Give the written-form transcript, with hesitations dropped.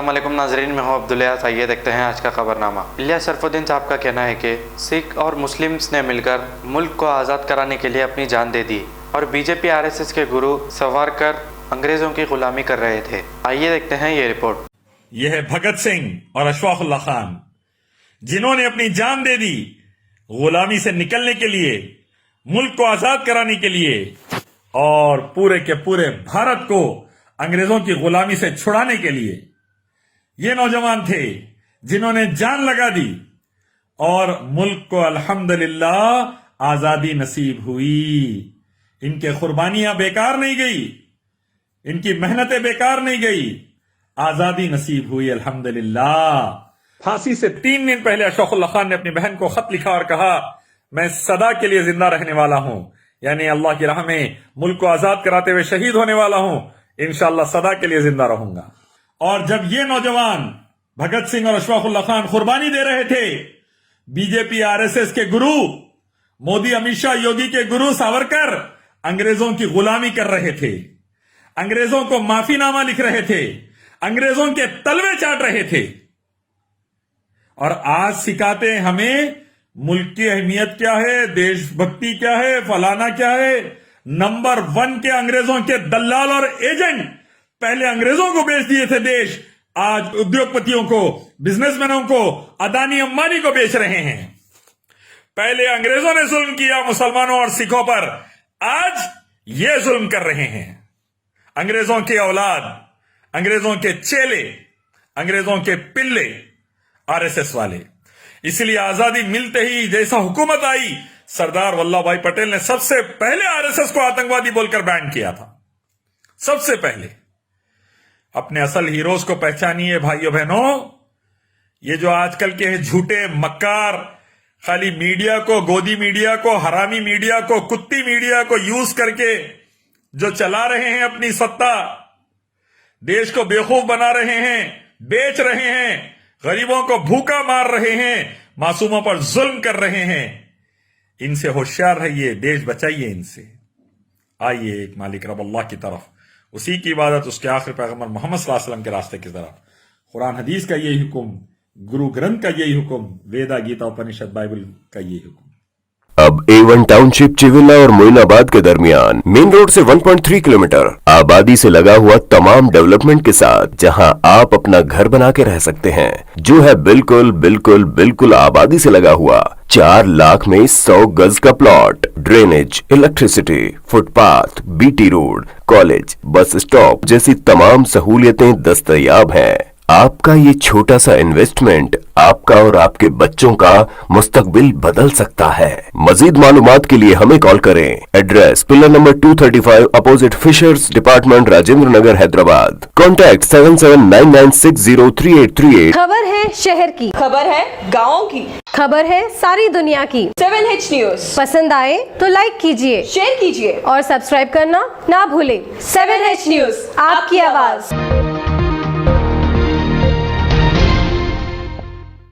अस्सलामुअलैकुम नाजरीन, मैं हूं अब्दुल्लाह। आइए देखते हैं आज का खबरनामा। इलियास शरफुद्दीन साहब का कहना है कि सिख और मुस्लिम्स ने मिलकर मुल्क को आज़ाद कराने के लिए अपनी जान दे दी और बीजेपी आरएसएस के गुरु सावरकर अंग्रेजों की गुलामी कर रहे थे। आइए देखते हैं ये रिपोर्ट। यह है भगत सिंह और अशफाक उल्लाह खान, जिन्होंने अपनी जान दे दी गुलामी से निकलने के लिए, मुल्क को आजाद कराने के लिए और पूरे के पूरे भारत को अंग्रेजों की गुलामी से छुड़ाने के लिए। ये नौजवान थे जिन्होंने जान लगा दी और मुल्क को अल्हम्दुलिल्लाह आजादी नसीब हुई। इनके कुर्बानियां बेकार नहीं गई, इनकी मेहनतें बेकार नहीं गई, आजादी नसीब हुई अल्हम्दुलिल्लाह। फांसी से 3 दिन पहले अशफाक उल्लाह खान ने अपनी बहन को खत लिखा और कहा, मैं सदा के लिए जिंदा रहने वाला हूं, यानी अल्लाह की राह में मुल्क को आजाद कराते हुए शहीद होने वाला हूं, इंशाअल्लाह सदा के लिए जिंदा रहूंगा। और जब ये नौजवान भगत सिंह और अशफाक उल्लाह खान कुर्बानी दे रहे थे, बीजेपी आरएसएस के गुरु मोदी, अमित शाह, योगी के गुरु सावरकर अंग्रेजों की गुलामी कर रहे थे, अंग्रेजों को माफीनामा लिख रहे थे, अंग्रेजों के तलवे चाट रहे थे और आज सिखाते हैं हमें मुल्क की अहमियत क्या है, देशभक्ति क्या है, फलाना क्या है। नंबर 1 के अंग्रेजों के दलाल और एजेंट पहले अंग्रेजों को बेच दिए थे देश, आज उद्योगपतियों को, बिजनेसमैनों को, अदानी अंबानी को बेच रहे हैं। पहले अंग्रेजों ने जुल्म किया मुसलमानों और सिखों पर, आज ये जुल्म कर रहे हैं। अंग्रेजों की औलाद, अंग्रेजों के चेले, अंग्रेजों के पिल्ले आरएसएस वाले। इसलिए आजादी मिलते ही जैसा हुकूमत आई, सरदार वल्लभ भाई पटेल ने सबसे पहले आरएसएस को आतंकवादी बोलकर बैन किया था। सबसे पहले अपने असल हीरोज को पहचानिए भाइयों बहनों। ये जो आजकल के झूठे मक्कार खाली मीडिया को, गोदी मीडिया को, हरामी मीडिया को, कुत्ती मीडिया को यूज करके जो चला रहे हैं अपनी सत्ता, देश को बेवकूफ बना रहे हैं, बेच रहे हैं, गरीबों को भूखा मार रहे हैं, मासूमों पर जुल्म कर रहे हैं, इनसे होशियार रहिए, देश बचाइए इनसे। आइए एक मालिक रब अल्लाह की तरफ, उसी की इबादत, उसके आखिर पैगंबर मोहम्मद सल्लल्लाहु अलैहि वसल्लम के रास्ते की तरफ। कुरान हदीस का यही हुक्म, गुरु ग्रंथ का यही हुक्म, वेदा गीता उपनिषद बाइबल का यही हुक्म। अब A1 टाउनशिप चिविला और मोइनाबाद के दरमियान मेन रोड से 1.3 किलोमीटर आबादी से लगा हुआ तमाम डेवलपमेंट के साथ, जहां आप अपना घर बना के रह सकते हैं, जो है बिल्कुल बिल्कुल बिल्कुल आबादी से लगा हुआ। 4 लाख में 100 गज का plot, drainage, electricity, footpath, BT road, college, bus stop जैसी तमाम सहूलियतें दस्तयाब हैं। आपका ये छोटा सा इन्वेस्टमेंट आपका और आपके बच्चों का मुस्तकबिल बदल सकता है। मजीद मालूमात के लिए हमें कॉल करें। Address pillar number 235 opposite fishers department, Rajendra Nagar, Hyderabad. Contact 7799603838। खबर है शहर की, खबर है गाँव की, खबर है सारी दुनिया की। 7H न्यूज पसंद आए तो लाइक कीजिए, शेयर कीजिए और सब्सक्राइब करना ना भूले। 7H न्यूज, आपकी आवाज।